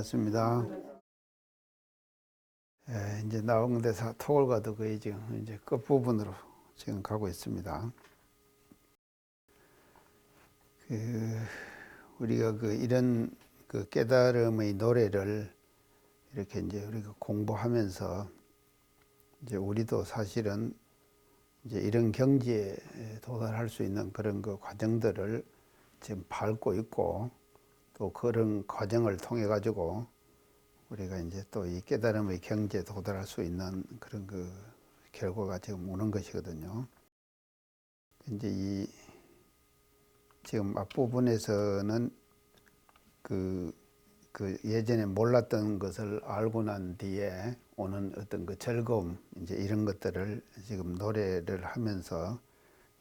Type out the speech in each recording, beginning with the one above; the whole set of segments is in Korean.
반갑습니다. 이제 나홍대사 토굴과도 거의 지금 이제 끝부분으로 지금 가고 있습니다. 우리가 이런 깨달음의 노래를 이렇게 이제 우리가 공부하면서 이제 우리도 사실은 이제 이런 경지에 도달할 수 있는 그런 과정들을 지금 밟고 있고, 또 그런 과정을 통해 가지고 우리가 이제 또 이 깨달음의 경지에 도달할 수 있는 그런 결과가 지금 오는 것이거든요. 이제 지금 앞부분에서는 예전에 몰랐던 것을 알고 난 뒤에 오는 어떤 즐거움, 이제 이런 것들을 지금 노래를 하면서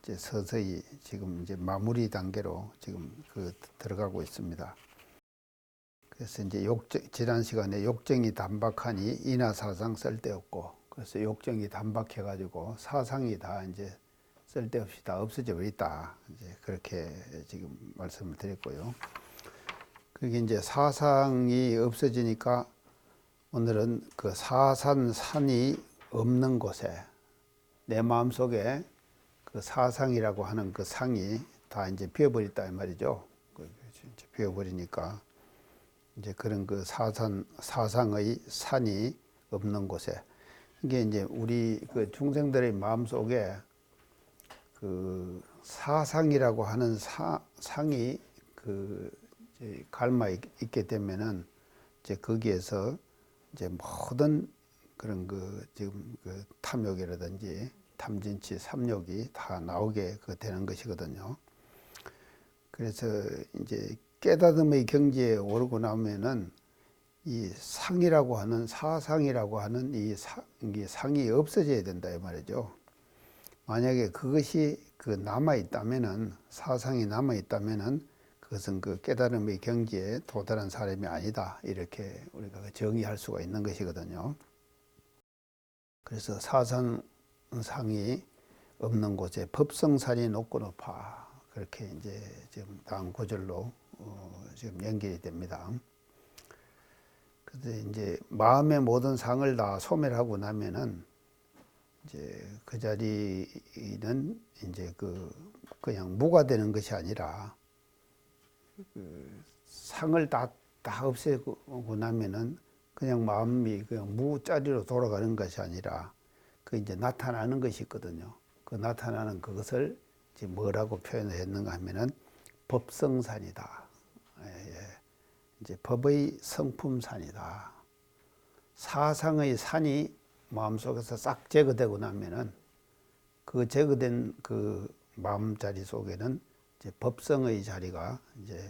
이제 서서히 지금 이제 마무리 단계로 지금 들어가고 있습니다. 그래서 이제 지난 시간에 욕정이 단박하니 이나 사상 쓸데없고, 그래서 욕정이 단박해가지고 사상이 다 이제 쓸데없이 다 없어져 있다. 이제 그렇게 지금 말씀을 드렸고요. 그게 이제 사상이 없어지니까 오늘은 사산산이 없는 곳에 내 마음속에 사상이라고 하는 상이 다 이제 비어버렸다 이 말이죠. 이제 비어버리니까 이제 그런 사상의 산이 없는 곳에, 이게 이제 우리 중생들의 마음속에 사상이라고 하는 상이 이제 갈마 있게 되면은 이제 거기에서 이제 모든 그런 지금 탐욕이라든지 탐진치, 삼욕이 다 나오게 되는 것이거든요. 그래서 이제 깨닫음의 경지에 오르고 나면은 이 상이라고 하는, 사상이라고 하는 이 상이 없어져야 된다 이 말이죠. 만약에 그것이 남아 있다면은, 사상이 남아 있다면은 그것은 깨달음의 경지에 도달한 사람이 아니다, 이렇게 우리가 정의할 수가 있는 것이거든요. 그래서 사상상이 없는 곳에 법성산이 높고 높아, 그렇게 이제 지금 다음 구절로 지금 연결이 됩니다. 그래서 이제 마음의 모든 상을 다 소멸하고 나면은 이제 그 자리는 이제 그냥 무가 되는 것이 아니라, 상을 다 없애고 나면은 그냥 마음이 그냥 무자리로 돌아가는 것이 아니라 이제 나타나는 것이 있거든요. 나타나는 그것을 이제 뭐라고 표현을 했는가 하면은 법성산이다. 이제 법의 성품산이다. 사상의 산이 마음속에서 싹 제거되고 나면은 제거된 마음자리 속에는 이제 법성의 자리가 이제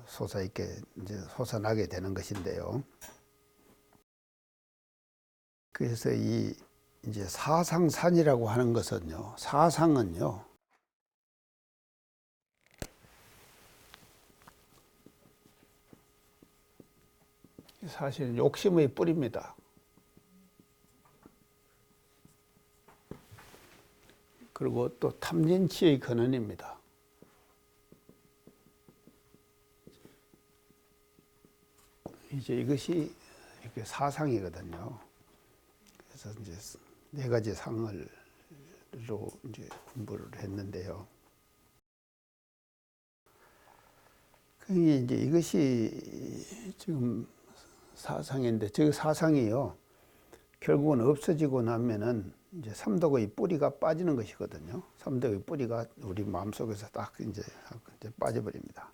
솟아나게 되는 것인데요. 그래서 이제 사상산이라고 하는 것은요, 사상은요, 사실 욕심의 뿌리입니다. 그리고 또 탐진치의 근원입니다. 이제 이것이 이렇게 사상이거든요. 그래서 이제 네 가지 상을로 이제 공부를 했는데요. 이제 이것이 지금 사상인데, 저 사상이요, 결국은 없어지고 나면은 이제 삼독의 뿌리가 빠지는 것이거든요. 삼독의 뿌리가 우리 마음속에서 딱 이제 빠져버립니다.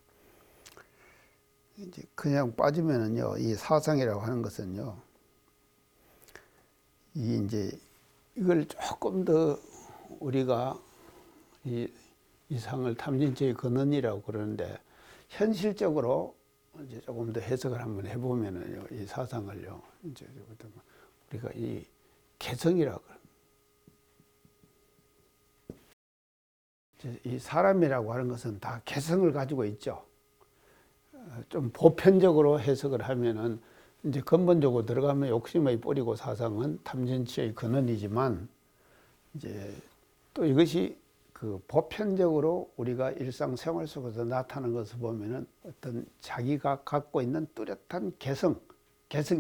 이제 그냥 빠지면은요, 이 사상이라고 하는 것은요, 이걸 조금 더 우리가 이 상을 탐진치의 근원이라고 그러는데, 현실적으로 이제 조금 더 해석을 한번 해보면은요, 이 사상을요, 이제 우리가 이 개성이라고 그래요. 이 사람이라고 하는 것은 다 개성을 가지고 있죠. 좀 보편적으로 해석을 하면은, 이제 근본적으로 들어가면 욕심의 뿌리고 사상은 탐진치의 근원이지만, 이제 또 이것이 그 보편적으로 우리가 일상생활 속에서 나타나는 것을 보면은 어떤 자기가 갖고 있는 뚜렷한 개성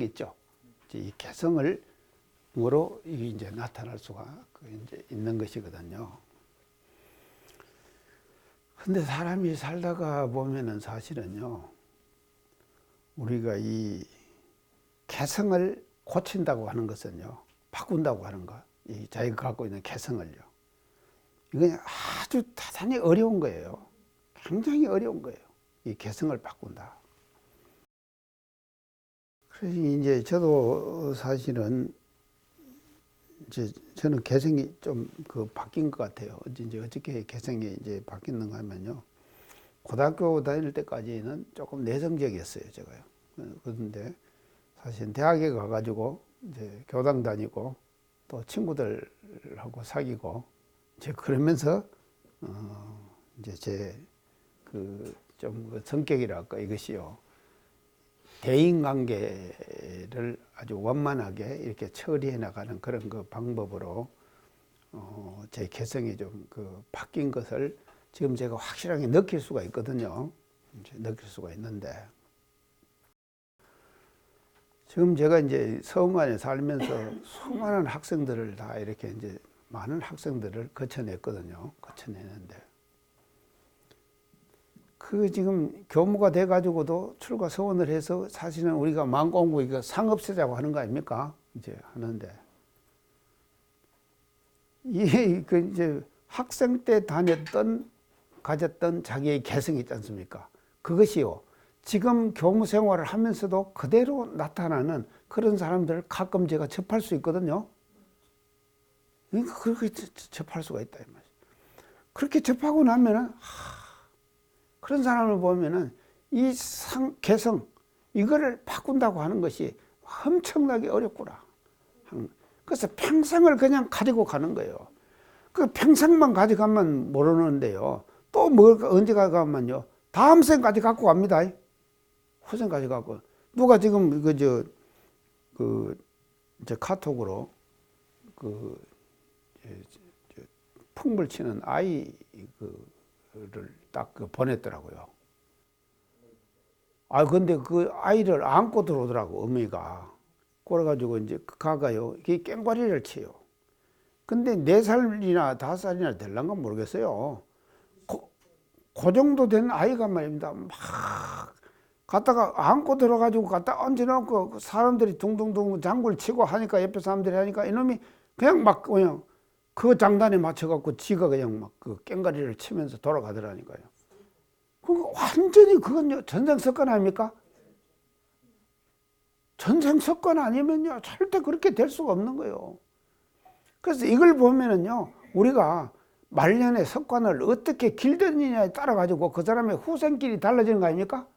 있죠. 이 개성을 으로 이제 나타날 수가 이제 있는 것이거든요. 근데 사람이 살다가 보면은 사실은요, 우리가 이 개성을 고친다고 하는 것은요, 바꾼다고 하는 것, 이 자기가 갖고 있는 개성을요, 이건 아주 대단히 어려운 거예요. 굉장히 어려운 거예요. 이 개성을 바꾼다. 그래서 이제 저도 사실은 이제 저는 개성이 좀 바뀐 것 같아요. 이제 어떻게 개성이 이제 바뀌는가 하면요. 고등학교 다닐 때까지는 조금 내성적이었어요, 제가요. 그런데 사실 대학에 가가지고 이제 교당 다니고 또 친구들하고 사귀고 이제 그러면서 이제 제 좀 성격이랄까 이것이요. 대인관계를 아주 원만하게 이렇게 처리해 나가는 그런 방법으로 제 개성이 좀 바뀐 것을 지금 제가 확실하게 느낄 수가 있거든요. 느낄 수가 있는데 지금 제가 이제 서원관에 살면서 수많은 학생들을 다 이렇게 이제 많은 학생들을 거쳐냈거든요. 거쳐내는데 지금 교무가 돼가지고도 출가 서원을 해서 사실은 우리가 마음공부 이거 상업세자고 하는 거 아닙니까? 이제 하는데 이제 학생 때 가졌던 자기의 개성이 있지 않습니까? 그것이요. 지금 교무 생활을 하면서도 그대로 나타나는 그런 사람들을 가끔 제가 접할 수 있거든요. 그러니까 그렇게 접할 수가 있다 이 말이죠. 그렇게 접하고 나면은 그런 사람을 보면은 이 개성 이거를 바꾼다고 하는 것이 엄청나게 어렵구나. 그래서 평생을 그냥 가지고 가는 거예요. 그 평생만 가져가면 모르는데요. 또 언제 가면요. 다음 생까지 갖고 갑니다. 후생까지 갖고. 누가 지금 이제 카톡으로 풍물 치는 아이를 딱 보냈더라고요. 근데 그 아이를 안고 들어오더라고, 어머니가. 그래가지고 이제 가가요. 이게 깽과리를 치요. 근데 4살이나 5살이나 될란가 모르겠어요. 그 정도 된 아이가 말입니다. 막 갔다가 안고 들어가지고 갖다 얹어놓고 사람들이 둥둥둥 장구를 치고 하니까 옆에 사람들이 하니까 이놈이 그냥 그 장단에 맞춰갖고 지가 그냥 막 깽가리를 치면서 돌아가더라니까요. 완전히 그건요, 전생석권 아닙니까? 전생석권 아니면요, 절대 그렇게 될 수가 없는 거예요. 그래서 이걸 보면은요, 우리가 말년의 석관을 어떻게 길들이냐에 따라가지고 그 사람의 후생길이 달라지는 거 아닙니까?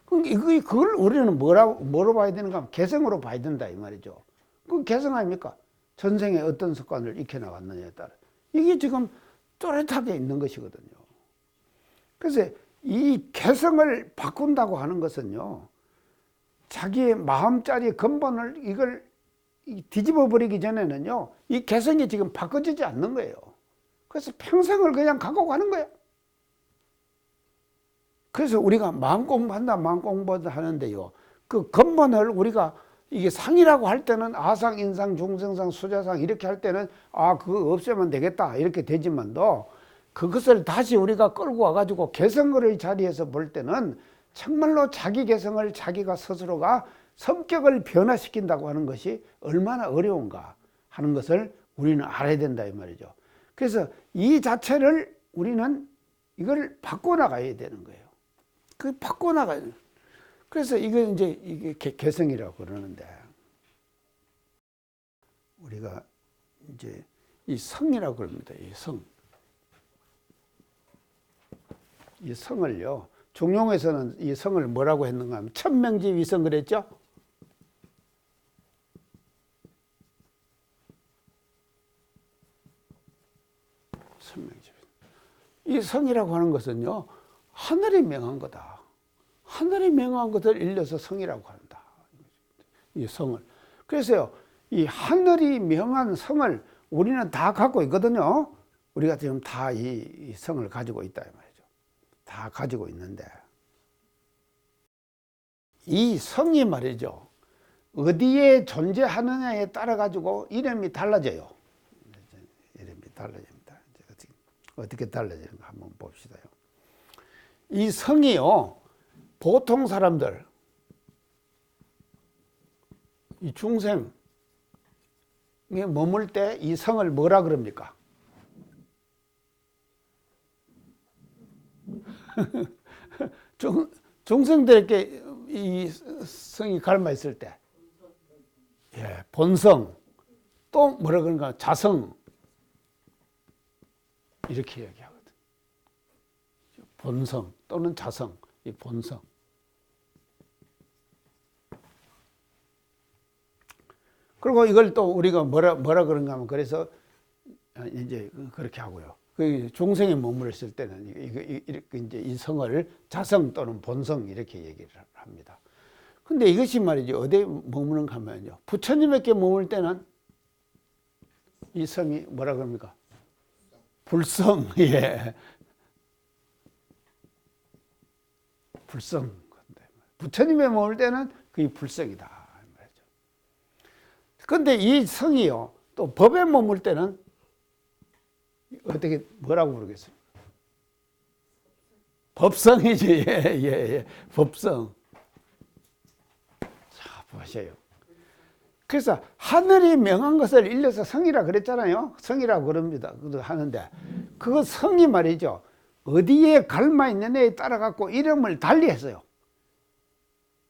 그걸 우리는 뭐로 봐야 되는가 하면 개성으로 봐야 된다, 이 말이죠. 그 개성 아닙니까? 전생에 어떤 습관을 익혀나갔느냐에 따라. 이게 지금 또렷하게 있는 것이거든요. 그래서 이 개성을 바꾼다고 하는 것은요, 자기의 마음자리 근본을 이걸 뒤집어 버리기 전에는요, 이 개성이 지금 바꿔지지 않는 거예요. 그래서 평생을 그냥 갖고 가는 거예요. 그래서 우리가 마음 공부한다, 마음 공부한다 하는데요, 그 근본을 우리가 이게 상이라고 할 때는 아상, 인상, 중생상, 수자상 이렇게 할 때는 그거 없애면 되겠다 이렇게 되지만도 그것을 다시 우리가 끌고 와가지고 개성의 자리에서 볼 때는 정말로 자기 개성을 자기가 스스로가 성격을 변화시킨다고 하는 것이 얼마나 어려운가 하는 것을 우리는 알아야 된다 이 말이죠. 그래서 이 자체를 우리는 이걸 바꿔나가야 되는 거예요. 바꿔나가야 돼요. 그래서 이게 개성이라고 그러는데, 우리가 이제 이 성이라고 그럽니다. 이 성을요, 중용에서는 이 성을 뭐라고 했는가 하면 천명지위성 그랬죠? 이 성이라고 하는 것은요, 하늘이 명한 거다. 하늘이 명한 것을 일러서 성이라고 한다. 이 성을. 그래서요, 이 하늘이 명한 성을 우리는 다 갖고 있거든요. 우리가 지금 다 이 성을 가지고 있다 이 말이죠. 다 가지고 있는데 이 성이 말이죠. 어디에 존재하느냐에 따라 가지고 이름이 달라져요. 이름이 달라집니다. 어떻게 달라지는가 한번 봅시다요. 이 성이요, 보통 사람들, 이 중생에 머물 때 이 성을 뭐라 그럽니까? 중생들에게 이 성이 갈마 있을 때, 예, 본성, 또 뭐라 그런가, 자성, 이렇게 얘기하거든. 본성 또는 자성, 이 본성. 그리고 이걸 또 우리가 뭐라 그런가 하면, 그래서 이제 그렇게 하고요. 그 중생에 머물렀을 때는 이제 이 성을 자성 또는 본성 이렇게 얘기를 합니다. 근데 이것이 말이죠. 어디에 머무는가 하면요. 부처님에게 머물 때는 이 성이 뭐라 그럽니까? 불성. 예. 불성. 부처님에 머물 때는 그게 불성이다. 근데 이 성이요. 또 법에 머물 때는 어떻게 뭐라고 부르겠습니까? 법성이지. 예. 법성. 자, 보세요. 그래서 하늘이 명한 것을 일러서 성이라 그랬잖아요. 성이라고 그럽니다. 하는데 그 성이 말이죠. 어디에 갈마 있느냐에 따라 갖고 이름을 달리했어요.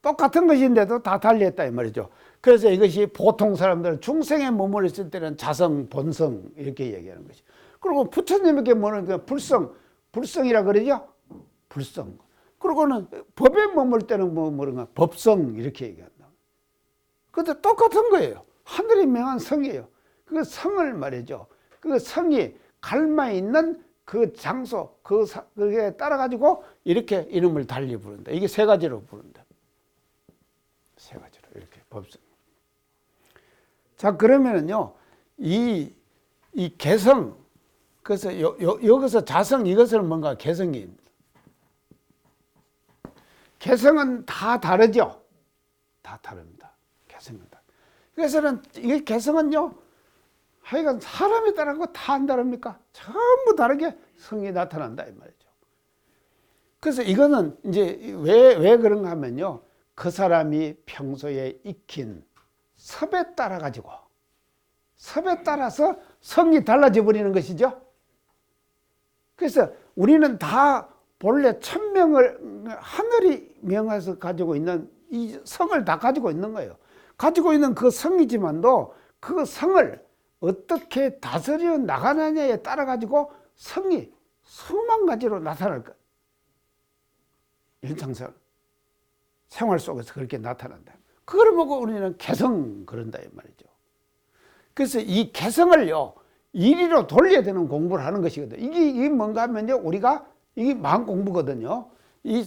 똑같은 것인데도 다 달리했다 이 말이죠. 그래서 이것이 보통 사람들은 중생에 머물렀을 때는 자성, 본성 이렇게 얘기하는 것이. 그리고 부처님에게 머무는 불성이라 그러죠. 불성. 그리고는 법에 머물 때는 뭐가 법성 이렇게 얘기한다. 근데 똑같은 거예요. 하늘이 명한 성이에요. 그 성을 말이죠. 그 성이 갈마 있는 그 장소, 그게 따라 가지고 이렇게 이름을 달리 부른다. 이게 세 가지로 부른다. 세 가지로 이렇게 법성. 자, 그러면은요, 이 개성, 그래서 여기서 자성, 이것은 뭔가 개성입니다. 개성은 다 다르죠? 다 다릅니다. 개성은 다. 그래서는 이 개성은요, 하여간 사람에 따라서 다 안 다릅니까? 전부 다르게 성이 나타난다, 이 말이죠. 그래서 이거는 이제 왜 그런가 하면요, 그 사람이 평소에 익힌 섭에 따라 가지고, 섭에 따라서 성이 달라져 버리는 것이죠. 그래서 우리는 다 본래 천명을 하늘이 명해서 가지고 있는 이 성을 다 가지고 있는 거예요. 가지고 있는 그 성이지만도 그 성을 어떻게 다스려 나가느냐에 따라 가지고 성이 수만 가지로 나타날 것. 일상생활 생활 속에서 그렇게 나타난다. 그걸 보고 우리는 개성 그런다 이 말이죠. 그래서 이 개성을요, 이리로 돌려야 되는 공부를 하는 것이거든요. 이게 뭔가 하면요, 우리가 이게 마음 공부거든요. 이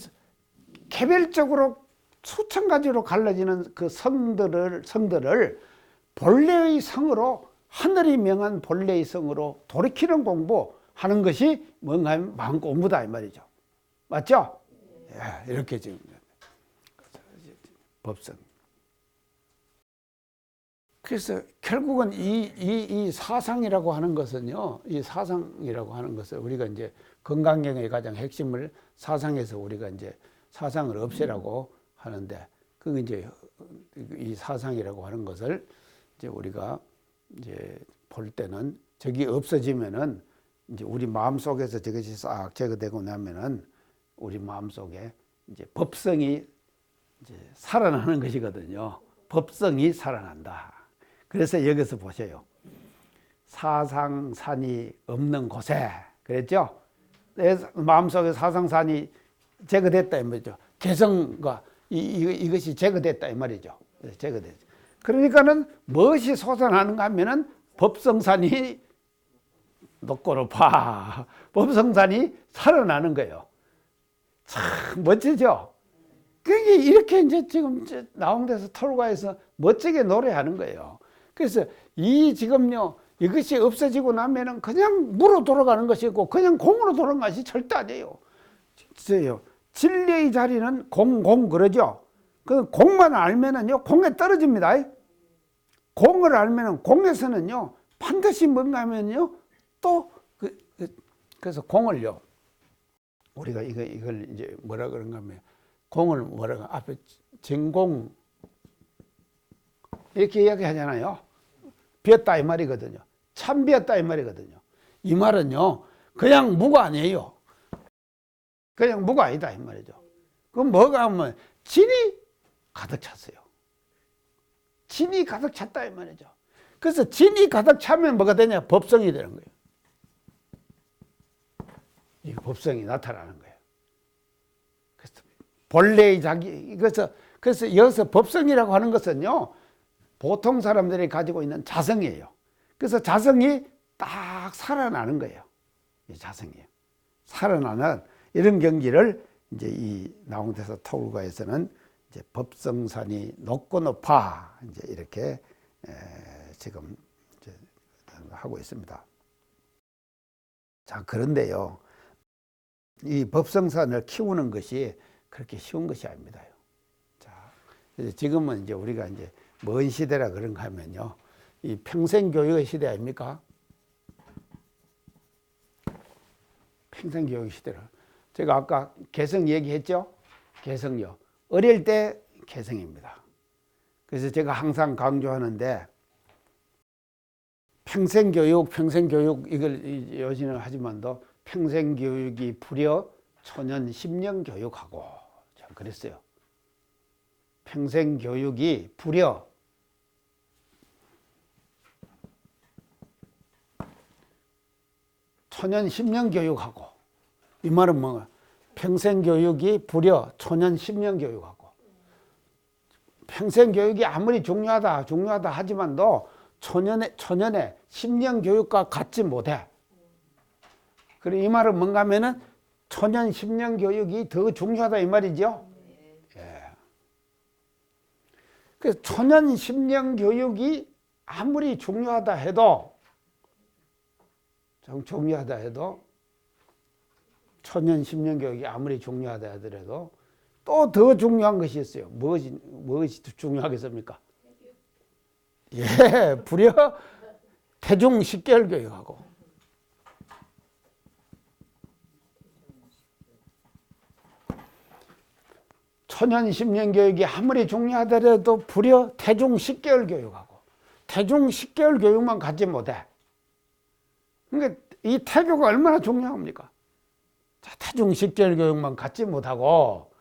개별적으로 수천 가지로 갈라지는 그 성들을 본래의 성으로, 하늘이 명한 본래의 성으로 돌이키는 공부하는 것이 뭔가 하면 마음 공부다 이 말이죠. 맞죠? 예, 이렇게 지금 법성. 그래서 결국은 이 사상이라고 하는 것은요, 이 사상이라고 하는 것을 우리가 이제 건강경의 가장 핵심을 사상에서 우리가 이제 사상을 없애라고 하는데, 그 이제 이 사상이라고 하는 것을 이제 우리가 이제 볼 때는 저기 없어지면은 이제 우리 마음 속에서 저것이 싹 제거되고 나면은 우리 마음 속에 이제 법성이 이제 살아나는 것이거든요. 법성이 살아난다. 그래서 여기서 보세요. 사상산이 없는 곳에, 그랬죠? 내 마음속에 사상산이 제거됐다 이 말이죠. 개성과 이것이 제거됐다 이 말이죠. 제거됐죠. 그러니까는 무엇이 솟아나는가 하면은 법성산이 높고 높아. 법성산이 살아나는 거예요. 참 멋지죠? 그게 이렇게 이제 지금 나온 데서 톨가에서 멋지게 노래하는 거예요. 그래서 이 지금요, 이것이 없어지고 나면은 그냥 무로 돌아가는 것이고 그냥 공으로 돌아가는 것이 절대 아니에요. 진리의 자리는 공 그러죠. 그 공만 알면은요 공에 떨어집니다. 공을 알면은 공에서는요 반드시 뭔가 하면요 또 그래서 공을요 우리가 이걸 이제 뭐라 그런가 하면 공을 뭐라고 앞에 진공 이렇게 이야기하잖아요. 비었다 이 말이거든요. 참 비었다 이 말이거든요. 이 말은요 그냥 무가 아니에요. 그냥 무가 아니다 이 말이죠. 그럼 뭐가 하면 진이 가득 찼어요. 진이 가득 찼다 이 말이죠. 그래서 진이 가득 차면 뭐가 되냐? 법성이 되는 거예요. 이 법성이 나타나는 거예요. 그래서 본래의 자기 그래서 여기서 법성이라고 하는 것은요 보통 사람들이 가지고 있는 자성이에요. 그래서 자성이 딱 살아나는 거예요. 이 자성이에요. 살아나는 이런 경기를 이제 이 나홍대사 토굴가에서는 이제 법성산이 높고 높아 이제 이렇게 지금 이제 하고 있습니다. 자, 그런데요, 이 법성산을 키우는 것이 그렇게 쉬운 것이 아닙니다. 자, 지금은 이제 우리가 이제 먼 시대라 그런가 하면요, 이 평생교육의 시대 아닙니까? 평생교육 시대를. 제가 아까 개성 얘기했죠? 개성요. 어릴 때 개성입니다. 그래서 제가 항상 강조하는데 평생교육 이걸 요지는 하지만도 평생교육이 불여 초년 10년 교육하고 참 그랬어요. 평생교육이 불여 초년 10년 교육하고 이 말은 뭐가 평생교육이 불여 초년 10년 교육하고 평생교육이 아무리 중요하다 하지만도 초년에 10년 교육과 같지 못해. 그리고 이 말은 뭔가 하면은 초년 10년 교육이 더 중요하다 이 말이죠. 예. 그래서 초년 10년 교육이 아무리 중요하다 해도 초년 10년 교육이 아무리 중요하다 하더라도 또 더 중요한 것이 있어요. 무엇이 중요하겠습니까? 예, 불여 태중 10개월 교육하고 초년 10년 교육이 아무리 중요하더라도 불여 태중 10개월 교육하고 태중 10개월 교육만 갖지 못해. 그러니까 이 태교가 얼마나 중요합니까? 자, 태중 10개월 교육만 갖지 못하고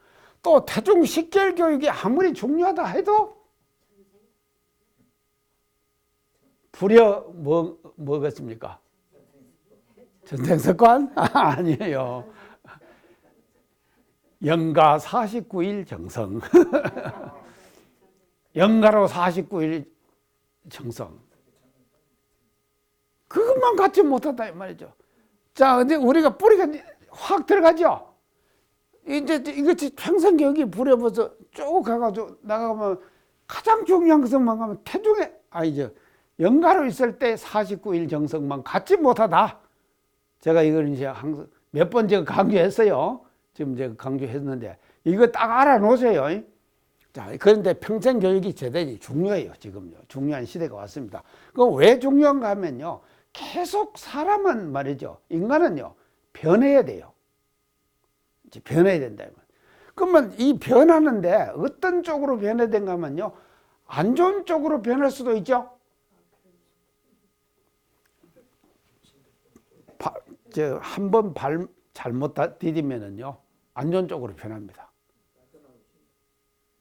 또 태중 10개월 교육이 아무리 중요하다 해도 불여 뭐겠습니까? 전생석관? 아니에요. 영가 49일 정성. 영가로 49일 정성. 그것만 갖지 못하다 이 말이죠. 자, 근데 우리가 뿌리가 확 들어가죠. 이제 이것이 평생교육이 부려버서 쭉 가가지고 나가면 가장 중요한 것만 가면 태중에 영가로 있을 때 49일 정성만 갖지 못하다. 제가 이걸 이제 항상 몇 번 제가 강조했어요. 지금 제가 강조했는데 이거 딱 알아놓으세요. 자, 그런데 평생교육이 대단히 중요해요. 지금요. 중요한 시대가 왔습니다. 그 왜 중요한가 하면요. 계속 사람은 말이죠. 인간은요. 변해야 돼요. 이제 변해야 된다. 그러면 이 변하는데 어떤 쪽으로 변해야 된가 하면요. 안 좋은 쪽으로 변할 수도 있죠. 한 번 발 잘못 디디면은요. 안 좋은 쪽으로 변합니다.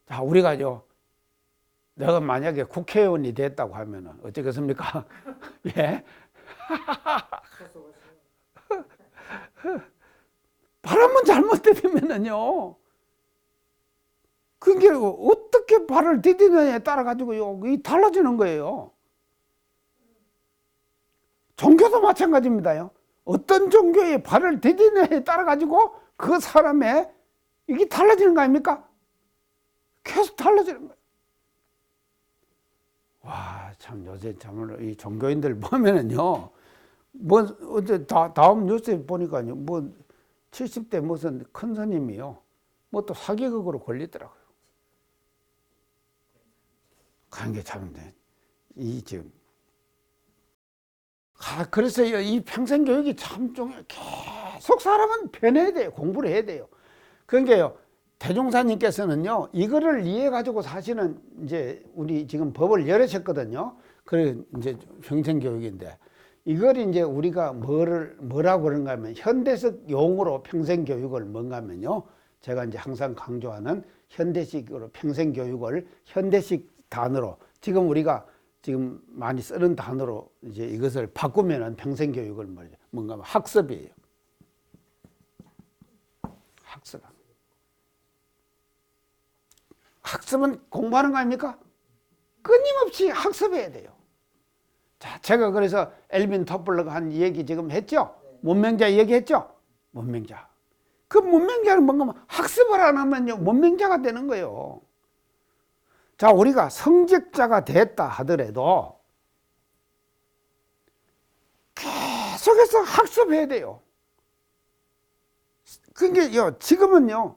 자, 우리가요. 내가 만약에 국회의원이 됐다고 하면은 어쩌겠습니까? 예? 발한번 잘못 디디면은요. 그게 어떻게 발을 디디느냐에 따라 가지고요. 이 달라지는 거예요. 종교도 마찬가지입니다요. 어떤 종교에 발을 디디느냐에 따라 가지고 그 사람의 이게 달라지는 거 아닙니까? 계속 달라지는 거예요. 와, 참 요새 정말 이 종교인들 보면은요, 뭐 어제 다음 뉴스에 보니까요, 뭐 70대 무슨 큰 스님이요, 뭐 또 사기극으로 걸리더라고요. 그런 게 참, 이 지금. 그래서 이 평생 교육이 참 중요해요. 계속 사람은 변해야 돼요. 공부를 해야 돼요. 그러니까요, 대종사님께서는요, 이거를 이해해 가지고 사실은 이제 우리 지금 법을 열으셨거든요. 그래 이제 평생 교육인데, 이걸 이제 우리가 뭐라고 그런가 하면, 현대식 용어로 평생 교육을 뭔가 하면요, 제가 이제 항상 강조하는 현대식으로 평생 교육을 현대식 단어로, 지금 우리가 지금 많이 쓰는 단어로 이제 이것을 바꾸면은 평생 교육을 뭔가 하면 학습이에요. 학습. 학습은 공부하는 거 아닙니까? 끊임없이 학습해야 돼요. 자, 제가 그래서 엘빈 토플러가 한 얘기 지금 했죠? 문맹자 얘기했죠? 문맹자. 그 문맹자는 뭔가 학습을 안 하면요, 문맹자가 되는 거예요. 자, 우리가 성직자가 됐다 하더라도 계속해서 학습해야 돼요. 그러니까 지금은요,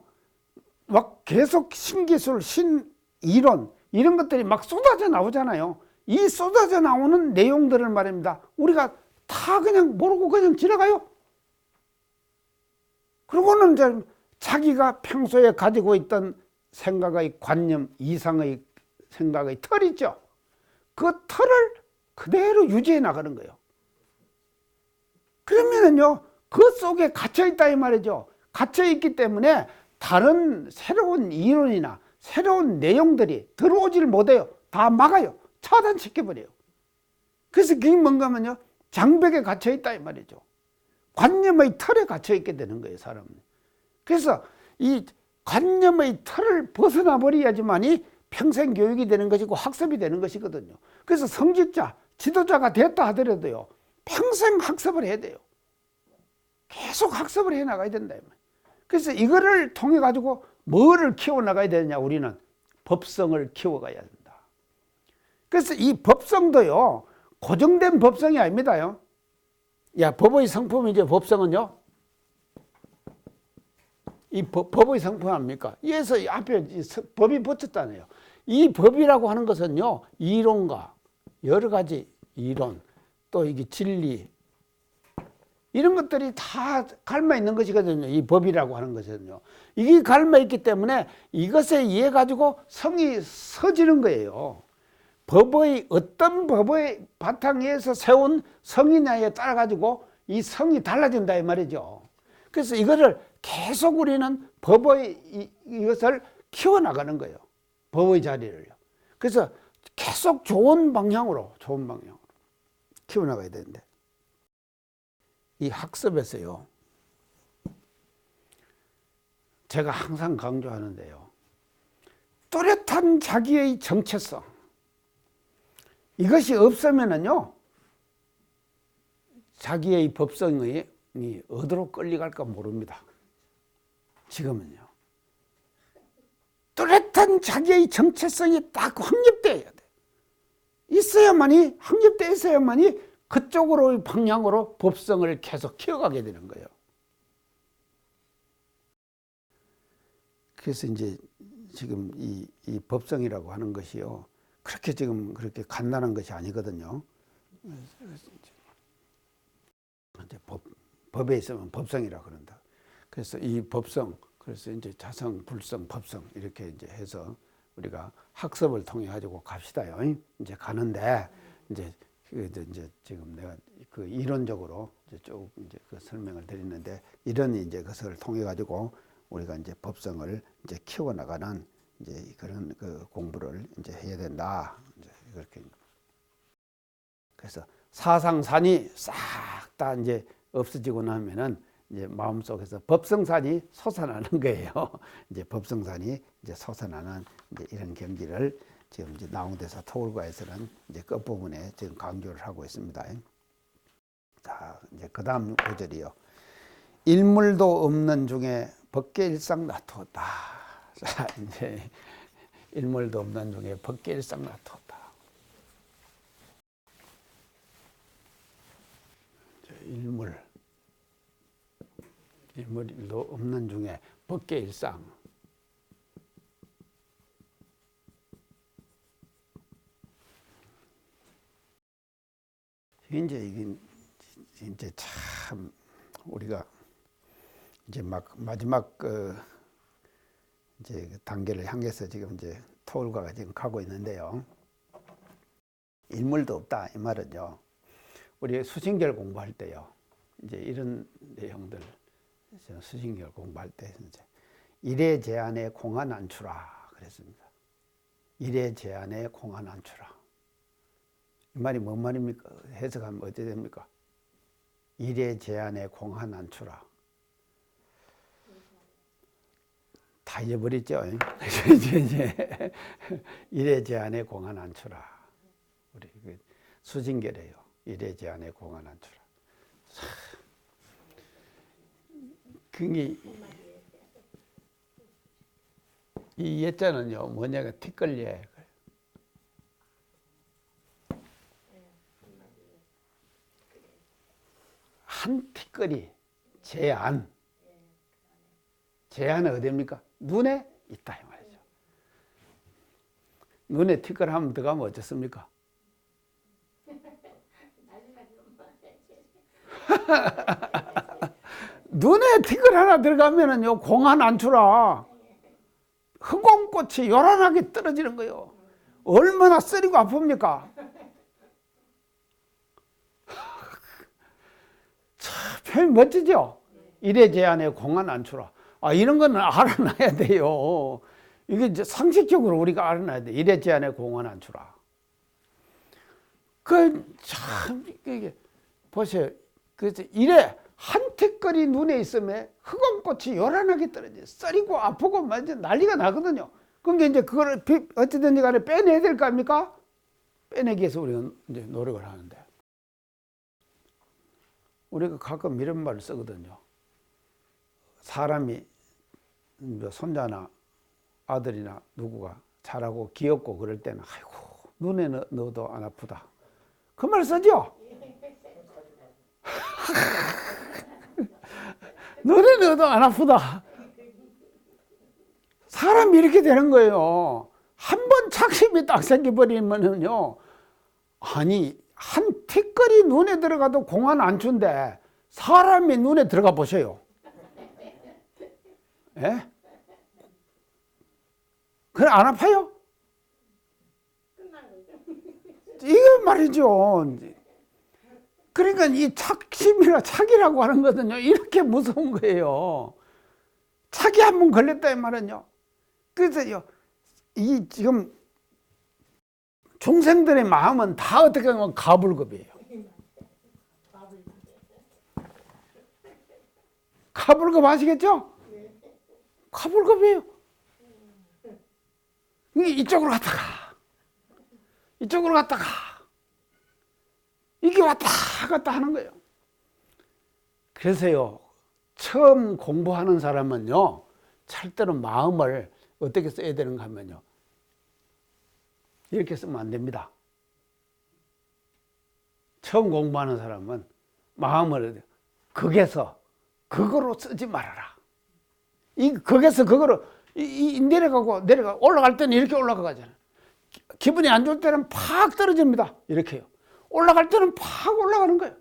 막 계속 신기술, 신이론 이런 것들이 막 쏟아져 나오잖아요. 이 쏟아져 나오는 내용들을 말입니다, 우리가 다 그냥 모르고 그냥 지나가요. 그러고는 이제 자기가 평소에 가지고 있던 생각의 관념, 이상의 생각의 틀 있죠. 그 틀을 그대로 유지해 나가는 거예요. 그러면은요, 그 속에 갇혀 있다 이 말이죠. 갇혀 있기 때문에 다른 새로운 이론이나 새로운 내용들이 들어오질 못해요. 다 막아요. 차단시켜버려요. 그래서 그게 뭔가 하면요, 장벽에 갇혀 있다 이 말이죠. 관념의 틀에 갇혀 있게 되는 거예요, 사람은. 그래서 이 관념의 틀을 벗어나 버려야지만이 평생 교육이 되는 것이고 학습이 되는 것이거든요. 그래서 성직자, 지도자가 됐다 하더라도요, 평생 학습을 해야 돼요. 계속 학습을 해 나가야 된다. 그래서 이거를 통해 가지고 뭐를 키워 나가야 되느냐, 우리는 법성을 키워가야 된다. 그래서 이 법성도요, 고정된 법성이 아닙니다요. 야, 법의 성품이죠. 법성은요, 이 법의 성품 아닙니까? 이에서 앞에 법이 붙었다네요. 이 법이라고 하는 것은요, 이론과 여러 가지 이론, 또 이게 진리, 이런 것들이 다 갈마 있는 것이거든요. 이 법이라고 하는 것은요. 이게 갈마 있기 때문에 이것에 의해 가지고 성이 서지는 거예요. 어떤 법의 바탕에서 세운 성이냐에 따라 가지고 이 성이 달라진다 이 말이죠. 그래서 이거를 계속 우리는 이것을 키워나가는 거예요. 법의 자리를요. 그래서 계속 좋은 방향으로 키워나가야 되는데, 이 학습에서요, 제가 항상 강조하는데요, 뚜렷한 자기의 정체성, 이것이 없으면은요, 자기의 법성이 어디로 끌려갈까 모릅니다. 지금은요, 뚜렷한 자기의 정체성이 딱 확립되어야 돼. 확립되어 있어야만이 그쪽으로 방향으로 법성을 계속 키워가게 되는 거예요. 그래서 이제 지금 이 법성이라고 하는 것이요, 그렇게 간단한 것이 아니거든요. 이제 법에 있으면 법성이라고 그런다. 그래서 이 법성, 그래서 이제 자성, 불성, 법성 이렇게 이제 해서 우리가 학습을 통해 가지고 갑시다요. 이제 가는데 이제 지금 내가 그 이론적으로 쭉 그 설명을 드리는데, 이런 이제 것을 통해 가지고 우리가 이제 법성을 이제 키워나가는 이제 그런 그 공부를 이제 해야 된다. 이제 그렇게. 그래서 사상산이 싹 다 이제 없어지고 나면은 이제 마음속에서 법성산이 솟아나는 거예요. 이제 법성산이 이제 솟아나는 이제 이런 경지를 지금 이제 나홍대사 토굴과에서는 이제 끝부분에 지금 강조를 하고 있습니다. 자, 이제 그 다음 구절이요. 일물도 없는 중에 법계일상 나투었다. 자, 이제 일물도 없는 중에 법계일상 나투었다. 일물도 없는 중에 법계 일상. 이게 이제 참 우리가 이제 막 마지막 이제 단계를 향해서 지금 이제 토울과가 지금 가고 있는데요. 일물도 없다 이 말은요. 우리 수신결 공부할 때요. 이제 이런 내용들 수신결 공부할 때 이제 일의 제한에 공안 안추라 그랬습니다. 일의 제한에 공안 안추라. 이 말이 뭔 말입니까? 해석하면 어떻게 됩니까? 일의 제한에 공안 안추라. 다 잊어버렸죠. 이제 일의 제한에 공안 안추라. 우리 수징결이에요. 일의 제한에 공안 안추라. 그게 이 예자는요 뭐냐가 티끌예. 한 티끌이 제한. 제한은 어디입니까? 눈에 있다 이 말이죠. 눈에 티끌 한번 들어가면 어쩌습니까? 눈에 티끌 하나 들어가면은요 공안 안추라. 흑공꽃이 요란하게 떨어지는 거예요. 얼마나 쓰리고 아픕니까? 참 표현 멋지죠? 일의 제한에 공안 안추라. 이런 거는 알아놔야 돼요. 이게 이제 상식적으로 우리가 알아놔야 돼. 일의 제한에 공안 안추라. 참 이게 보세요. 그래서 일에 한 티끌이 눈에 있으면 흑원꽃이 요란하게 떨어져 썰이고 아프고 완전 난리가 나거든요. 그러니까 이제 그걸 어찌든지 간에 빼내야 될 거 아닙니까? 빼내기 위해서 우리가 이제 노력을 하는데 우리가 가끔 이런 말을 쓰거든요. 사람이 손자나 아들이나 누구가 자라고 귀엽고 그럴 때는 아이고 눈에 넣어도 안 아프다. 그 말 쓰죠? 눈에 넣어도 안 아프다. 사람이 이렇게 되는 거예요. 한 번 착심이 딱 생겨버리면요. 아니 한 티끌이 눈에 들어가도 공안 안춘데 사람이 눈에 들어가 보세요. 예? 그래 안 아파요? 이거 말이죠. 그러니까 이 착심이나 착이라고 하는 거는요 이렇게 무서운 거예요. 착이 한번 걸렸다 이 말은요. 그래서요 이 지금 중생들의 마음은 다 어떻게 보면 가불급이에요. 가불급 아시겠죠? 가불급이에요. 이쪽으로 갔다가 이쪽으로 갔다가 이게 왔다 갔다 하는 거예요. 그래서요 처음 공부하는 사람은요 절대로 마음을 어떻게 써야 되는가 하면요 이렇게 쓰면 안 됩니다. 처음 공부하는 사람은 마음을 극에서 극으로 쓰지 말아라. 이 극에서 극으로 내려가고 올라갈 때는 이렇게 올라가잖아요. 기분이 안 좋을 때는 팍 떨어집니다. 이렇게요. 올라갈 때는 팍 올라가는 거예요.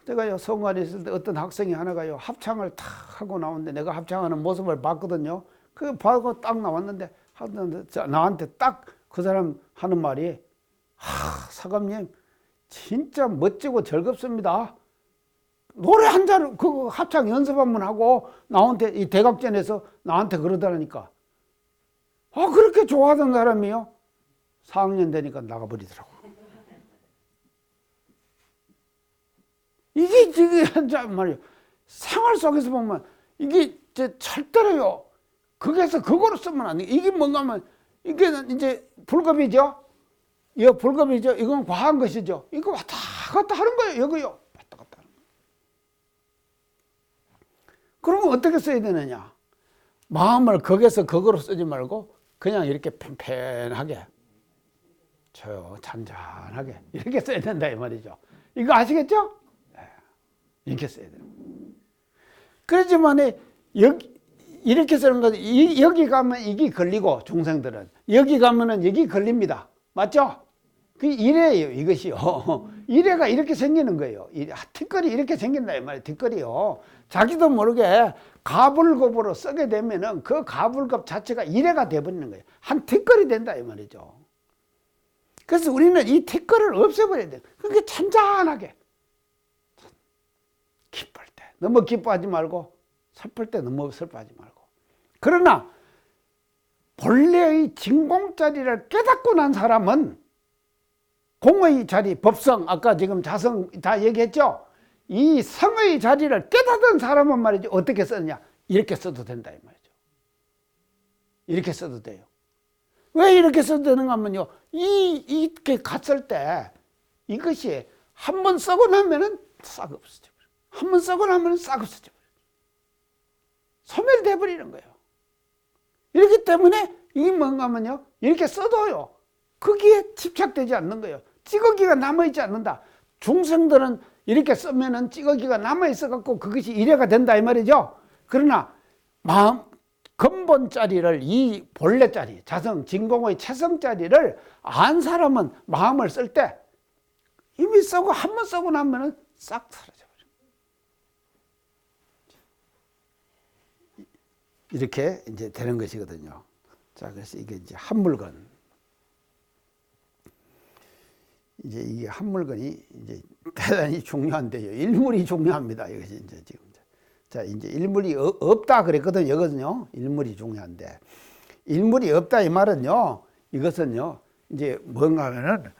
내가요 성관에 있을 때 어떤 학생이 하나가요 합창을 탁 하고 나오는데 내가 합창하는 모습을 봤거든요. 그 보고 딱 나왔는데 나한테 딱 그 사람 하는 말이 사감님 진짜 멋지고 즐겁습니다. 노래 한 자를 그 합창 연습 한번 하고 나한테 이 대각전에서 나한테 그러다니까 그렇게 좋아하던 사람이요 4학년 되니까 나가버리더라고. 이게 지금 말이에요. 생활 속에서 보면 이게 절대로요. 극에서 극으로 쓰면 안 돼. 이게 뭔가 하면 이게 이제 불급이죠. 이거 불급이죠. 이건 과한 것이죠. 이거 왔다 갔다 하는 거예요. 여기요. 왔다 갔다 하는 거예요. 그러면 어떻게 써야 되느냐? 마음을 극에서 극으로 쓰지 말고 그냥 이렇게 팽팽하게 잔잔하게 이렇게 써야 된다 이 말이죠. 이거 아시겠죠? 네. 이렇게 써야 돼요. 그렇지만 여기 이렇게 쓰는 거 여기 가면 이게 걸리고 중생들은 여기 가면은 여기 걸립니다. 맞죠? 그 이래예요, 이것이요. 이래가 이렇게 생기는 거예요. 뒷걸이 이렇게 생긴다 이 말이에요. 뒷걸이요. 자기도 모르게 가불급으로 쓰게 되면은 그 가불급 자체가 이래가 돼버리는 거예요. 한 뒷걸이 된다 이 말이죠. 그래서 우리는 이 뒷걸을 없애버려야 돼요. 그게 찬잔하게. 기쁠 때 너무 기뻐하지 말고 슬플 때 너무 슬퍼하지 말고. 그러나 본래의 진공자리를 깨닫고 난 사람은 공의 자리, 법성, 아까 지금 자성 다 얘기했죠? 이 성의 자리를 깨닫은 사람은 말이죠. 어떻게 쓰느냐? 이렇게 써도 된다 이 말이죠. 이렇게 써도 돼요. 왜 이렇게 써도 되는가 하면요. 이렇게 갔을 때 이것이 한 번 쓰고 나면은 싹 없어져 버려요. 한 번 쓰고 나면은 싹 없어져 버려요. 소멸돼 버리는 거예요. 이렇기 때문에 이게 뭔가 하면요. 이렇게 써도요. 거기에 집착되지 않는 거예요. 찌꺼기가 남아있지 않는다. 중생들은 이렇게 쓰면은 찌꺼기가 남아있어갖고 그것이 이래가 된다 이 말이죠. 그러나 마음 근본 자리를 이 본래 자리, 자성, 진공의 체성 자리를 안 사람은 마음을 쓸 때 이미 쓰고 한 번 쓰고 나면은 싹 사라져 버려. 이렇게 이제 되는 것이거든요. 자, 그래서 이게 이제 한 물건. 이제 이게 한 물건이 이제 대단히 중요한데요. 일물이 중요합니다. 이것이 이제 지금. 자, 이제 일물이 없다 그랬거든요. 이거든요. 일물이 중요한데. 일물이 없다 이 말은요. 이것은요. 이제 뭔가 하면은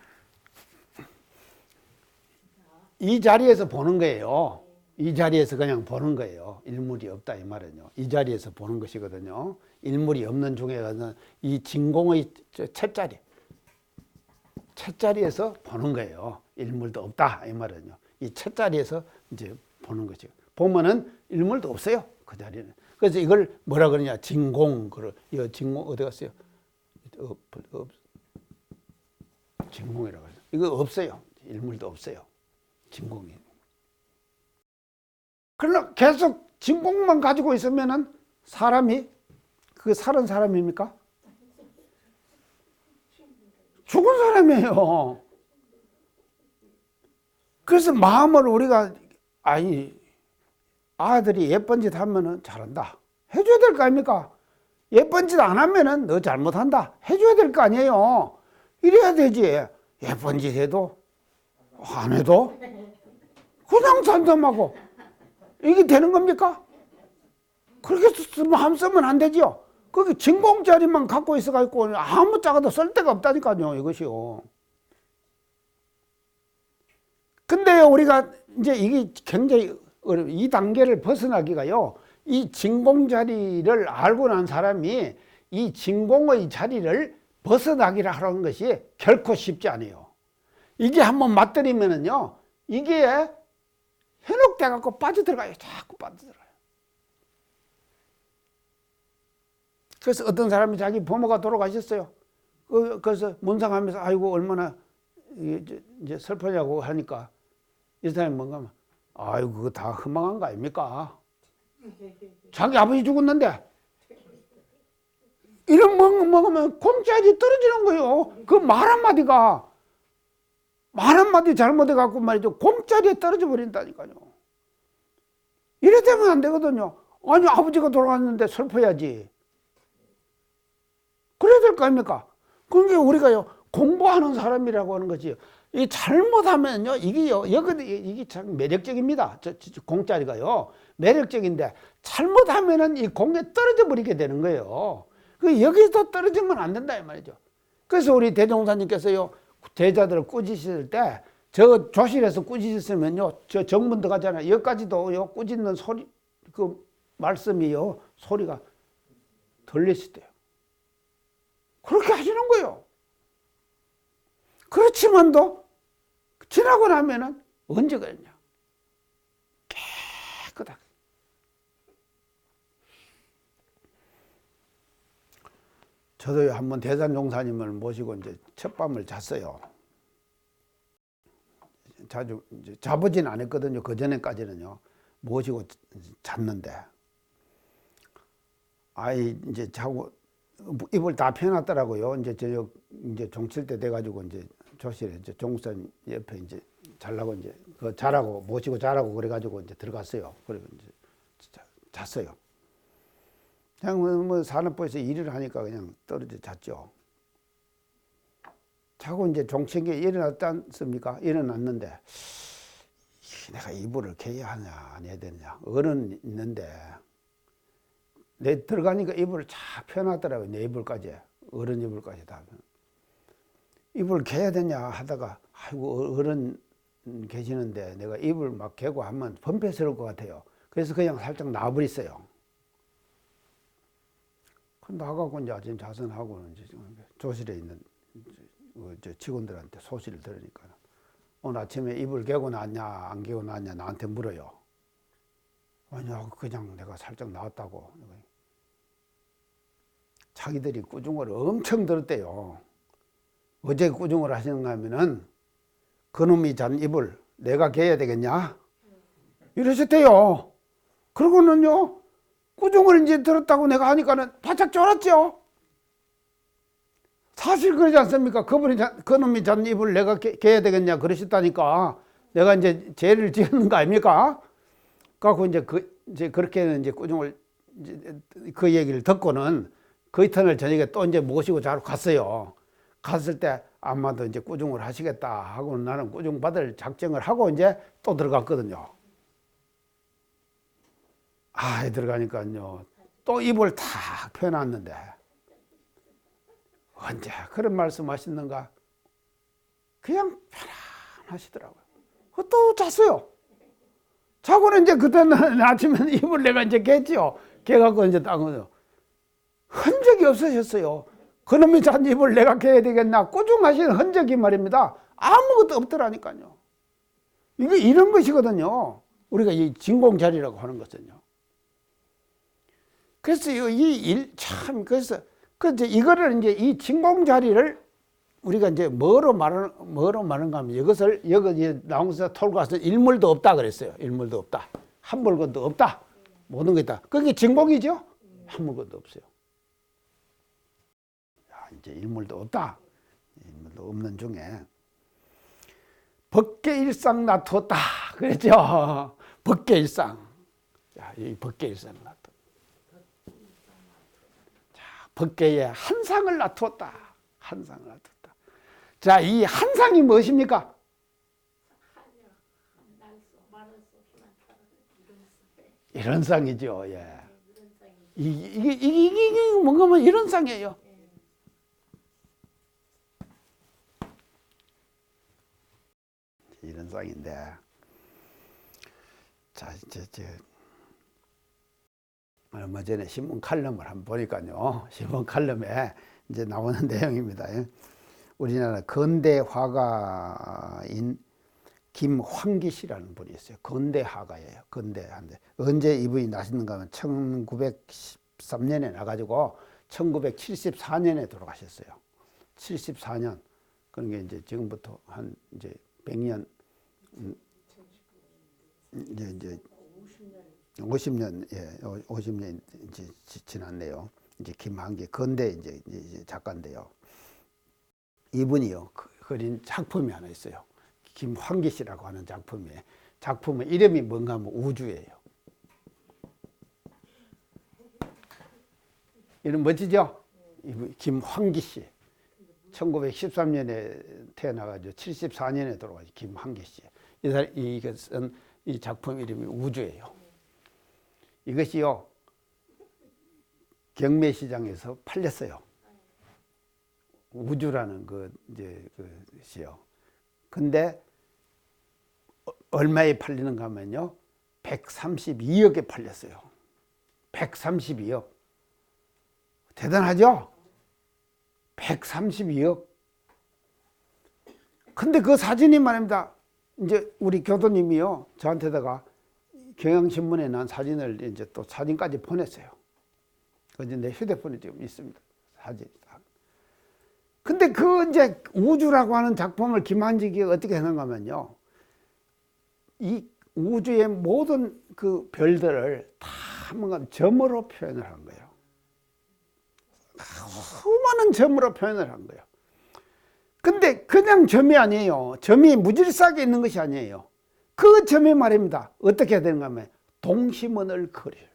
이 자리에서 보는 거예요. 이 자리에서 그냥 보는 거예요. 일물이 없다 이 말은요. 이 자리에서 보는 것이거든요. 일물이 없는 중에는 이 진공의 채자리. 채자리에서 보는 거예요. 일물도 없다 이 말은요. 이 채자리에서 이제 보는 거죠. 보면은 일물도 없어요. 그 자리는. 그래서 이걸 뭐라 그러냐? 진공. 이 진공 어디 갔어요? 진공이라고 해서. 이거 없어요. 일물도 없어요. 진공이. 그러나 계속 진공만 가지고 있으면은 사람이 그 살은 사람입니까? 죽은 사람이에요. 그래서 마음을 우리가 아들이 예쁜 짓 하면은 잘한다. 해줘야 될 거 아닙니까? 예쁜 짓 안 하면은 너 잘못한다. 해줘야 될 거 아니에요. 이래야 되지. 예쁜 짓 해도 안 해도 그냥 산담하고 이게 되는 겁니까? 그렇게 쓰면 안 되죠. 거기 진공자리만 갖고 있어가지고 아무 작아도 쓸 데가 없다니까요. 이것이요. 근데요, 우리가 이제 이게 굉장히 이 단계를 벗어나기가요, 이 진공자리를 알고 난 사람이 이 진공의 자리를 벗어나기를 하는 것이 결코 쉽지 않아요. 이게 한번 맞들이면은요, 이게 현혹돼갖고 빠져들어가요. 자꾸 빠져들어가요. 그래서 어떤 사람이 자기 부모가 돌아가셨어요. 그래서 문상하면서 아이고 얼마나 이제 슬프냐고 하니까 이 사람이 뭔가 하면 아이고 그거 다 허망한 거 아닙니까? 자기 아버지 죽었는데 이런 먹으면 공짜지 떨어지는 거예요. 그 말 한마디 잘못해갖고 말이죠. 공짜리에 떨어져 버린다니까요. 이래 되면 안 되거든요. 아니 아버지가 돌아갔는데 슬퍼야지. 그래야 될 거 아닙니까? 그러니까 우리가요, 공부하는 사람이라고 하는 거지. 이 잘못하면요, 이게 참 매력적입니다. 공짜리가요. 매력적인데, 잘못하면은 이 공에 떨어져 버리게 되는 거예요. 여기서 떨어지면 안 된다, 이 말이죠. 그래서 우리 대종사님께서요, 제자들을 꾸짖을 때, 저 조실에서 꾸짖으면요, 저 정문 들어가잖아요. 여기까지도요, 꾸짖는 소리, 그 말씀이요, 소리가 들리실 때요. 그렇게 하시는 거예요. 그렇지만도 지나고 나면은 언제 그랬냐? 깨끗하게. 저도 한번 대산종사님을 모시고 이제 첫밤을 잤어요. 자주 이제 자보진 않았거든요. 그 전에까지는요. 모시고 잤는데 아이 이제 자고 이불 다 펴놨더라고요. 이제 저 이제 종칠 때 돼가지고 이제 조실에 이제 종선 옆에 이제 자려고 이제 그 자라고 모시고 자라고 그래가지고 이제 들어갔어요. 그리고 이제 잤어요. 그냥 뭐 산업부에서 일을 하니까 그냥 떨어져 잤죠. 자고 이제 종친게 일어났지 않습니까? 일어났는데 내가 이불을 개야 하냐 안 해야 되냐. 어른 있는데 내 들어가니까 이불을 쫙 펴놨더라고요. 내 이불까지 어른 이불까지 다. 이불 개야 되냐 하다가 아이고 어른 계시는데 내가 이불 막 개고 하면 번패스러울 것 같아요. 그래서 그냥 살짝 놔버렸어요. 나가고 이제 아침 자선하고는 이제 조실에 있는 직원들한테 소식을 들으니까 오늘 아침에 이불 개고 나왔냐 안 개고 나왔냐 나한테 물어요. 아니야 그냥 내가 살짝 나왔다고. 자기들이 꾸중을 엄청 들었대요. 어제 꾸중을 하시는가 하면은 그놈이 잔 이불 내가 개야 되겠냐 이러셨대요. 그러고는요 꾸중을 이제 들었다고 내가 하니까는 바짝 쫄았죠. 사실 그러지 않습니까? 그놈이 잔 이불 내가 개야 되겠냐 그러셨다니까 내가 이제 죄를 지었는 거 아닙니까? 그래갖고 이제 그렇게는 이제 꾸중을 그 얘기를 듣고는 그 이튿날 저녁에 또 이제 모시고 자러 갔어요. 갔을 때 아마도 이제 꾸중을 하시겠다 하고 나는 꾸중 받을 작정을 하고 이제 또 들어갔거든요. 들어가니까요 또 이불 탁 펴놨는데 언제 그런 말씀 하시는가? 그냥 편안하시더라고요. 또 잤어요. 자고는 이제 그때는 아침에 이불 내가 이제 깼지요. 개갖고 이제 딴 거죠. 흔적이 없으셨어요. 그놈이 잔 이불 내가 개야 되겠나? 꾸중하시는 흔적이 말입니다. 아무것도 없더라니까요. 이거 이런 것이거든요. 우리가 이 진공자리라고 하는 것은요. 그래서 그래서 이거를 이제 이 진공자리를 우리가 이제 뭐로 말하는가 하면 이것을 여기 나오면서 털고 와서 일물도 없다 그랬어요. 일물도 없다. 한 물건도 없다. 모든 게 있다. 그게 진공이죠? 한 물건도 없어요. 이제 일물도 없다. 일물도 없는 중에 법계일상 놔두었다. 그랬죠? 법계일상. 자, 이 법계일상 놔두었다. 자, 법계에 한 상을 놔두었다. 한 상을 놔두었다. 자, 이 한 상이 무엇입니까? 이런 상이죠. 예. 이게 뭔가 뭐 이런 상이에요. 이런 상인데, 자, 얼마 전에 신문 칼럼을 한번 보니까요, 신문 칼럼에 이제 나오는 내용입니다. 우리나라 근대 화가인 김환기 씨라는 분이 있어요. 근대 화가예요. 근대한데 언제 이분이 나셨는가 하면 1913년에 나가지고 1974년에 돌아가셨어요. 74년. 그런 게 이제 지금부터 한 이제 100년 이제 50년 예 50년 이제 지났네요. 이제 김환기 근대 이제 작가인데요. 이분이요 그린 작품이 하나 있어요. 김환기 씨라고 하는 작품의 이름이 뭔가 하면 우주예요. 이름 멋지죠? 김환기 씨. 1913년에 태어나가지고 74년에 돌아가신 김환기 씨. 이것은 이 작품 이름이 우주예요. 이것이요 경매시장에서 팔렸어요. 우주라는 것이요. 근데 얼마에 팔리는가 하면요 132억에 팔렸어요. 132억. 대단하죠? 132억. 근데 그 사진이 말입니다. 이제 우리 교도님이요 저한테다가 경향신문에 난 사진을 이제 또 사진까지 보냈어요. 그게 내 휴대폰에 지금 있습니다. 사진. 근데 그 이제 우주라고 하는 작품을 김환기가 어떻게 했는가 하면요. 이 우주의 모든 그 별들을 다 뭔가 점으로 표현을 한 거예요. 수많은 점으로 표현을 한 거예요. 근데 그냥 점이 아니에요. 점이 무질서하게 있는 것이 아니에요. 그 점이 말입니다. 어떻게 해야 되는가 하면 동심원을 그려요.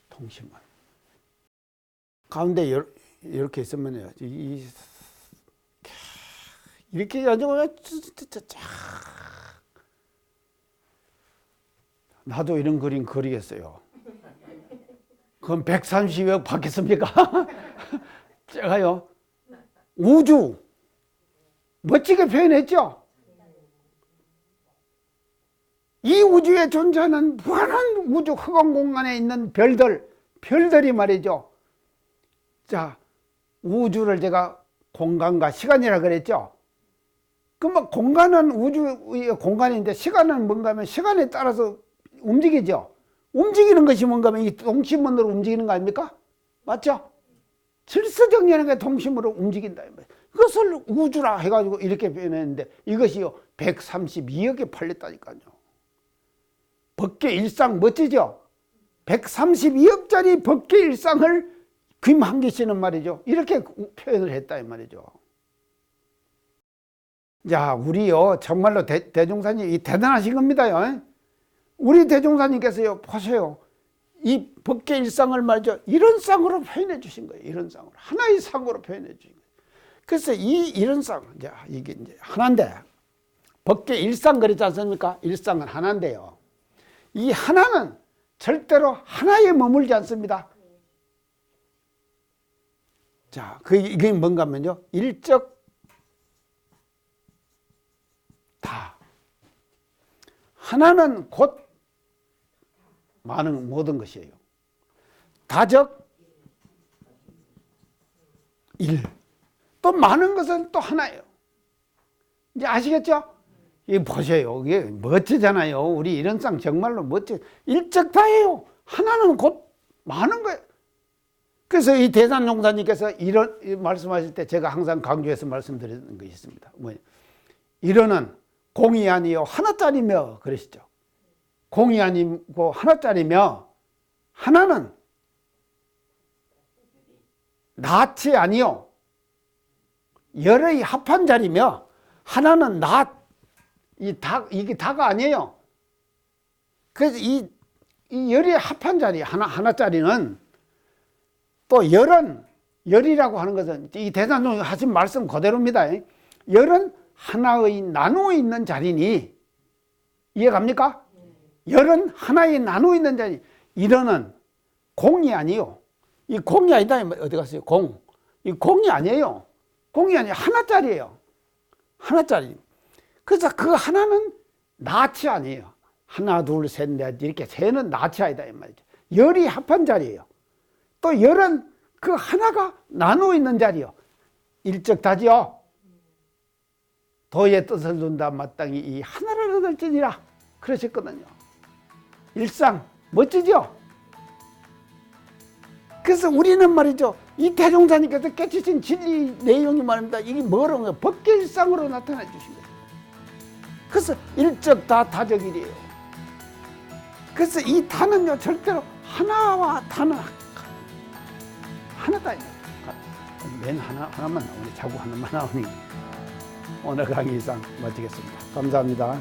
동심원. 가운데 이렇게 있으면요. 이렇게 가지고 나도 이런 그림 그리겠어요. 그럼 130억 받겠습니까? 제가요. 우주 멋지게 표현했죠. 이 우주에 존재하는 무한한 우주 허공 공간에 있는 별들이 말이죠. 자, 우주를 제가 공간과 시간이라 그랬죠. 그럼 공간은 우주의 공간인데 시간은 뭔가 하면 시간에 따라서 움직이죠. 움직이는 것이 뭔가 하면 이 동심원으로 움직이는 거 아닙니까? 맞죠? 질서정리하는 게 동심으로 움직인다. 그것을 우주라 해가지고 이렇게 표현했는데 이것이요 132억에 팔렸다니까요. 법계 일상 멋지죠? 132억짜리 법계 일상을 김한기 씨는 말이죠. 이렇게 표현을 했다 이 말이죠. 자, 우리요 정말로 대종사님 이 대단하신 겁니다요. 우리 대종사님께서요 보세요. 이 법계 일상을 말이죠. 이런 쌍으로 표현해 주신 거예요. 이런 쌍으로 하나의 쌍으로 표현해 주신 거예요. 그래서 이런 쌍 이게 이제 하나인데 법계 일상 그랬지 않습니까? 일상은 하나인데요. 이 하나는 절대로 하나에 머물지 않습니다. 자, 이게 뭔가 하면요. 일적 다. 하나는 곧 많은 모든 것이에요. 다적 일. 또 많은 것은 또 하나예요. 이제 아시겠죠? 이 보세요. 이게 멋지잖아요. 우리 이런 쌍 정말로 멋져. 일적다예요. 하나는 곧 많은 거예요. 그래서 이 대산용사님께서 이런 말씀하실 때 제가 항상 강조해서 말씀드리는 것이 있습니다. 뭐예요? 이런은 공이 아니요 하나짜리며 그러시죠. 공이 아니고 하나짜리며 하나는 낫이 아니요 열의 합한 자리며 하나는 이게 다가 아니에요. 그래서 이 열의 합한 자리 하나짜리는 또 열이라고 하는 것은 이 대산종 하신 말씀 그대로입니다. 열은 하나의 나누어 있는 자리니 이해갑니까? 열은 하나의 나누어 있는 자리. 이러는 공이 아니요. 이 공이 아니다. 어디 갔어요? 공. 이 공이 아니에요. 공이 아니에요. 하나짜리예요. 하나짜리. 그래서 그 하나는 낫이 아니에요. 하나, 둘, 셋, 넷 이렇게 세는 낫이 아니다 이 말이죠. 열이 합한 자리예요. 또 열은 그 하나가 나누어 있는 자리요. 일적다지요. 도의 뜻을 둔다 마땅히 이 하나를 얻을지니라 그러셨거든요. 일상 멋지죠? 그래서 우리는 말이죠. 이 대종사님께서 깨치신 진리 내용이 말입니다. 이게 뭐라고 해요? 법계 일상으로 나타내 주신 거예요. 그래서 일적다 다적일이에요. 그래서 이 다는요 절대로 하나와 다는 하나다. 맨 하나만 나오네. 자꾸 하나만 나오니. 오늘 강의 이상 마치겠습니다. 감사합니다.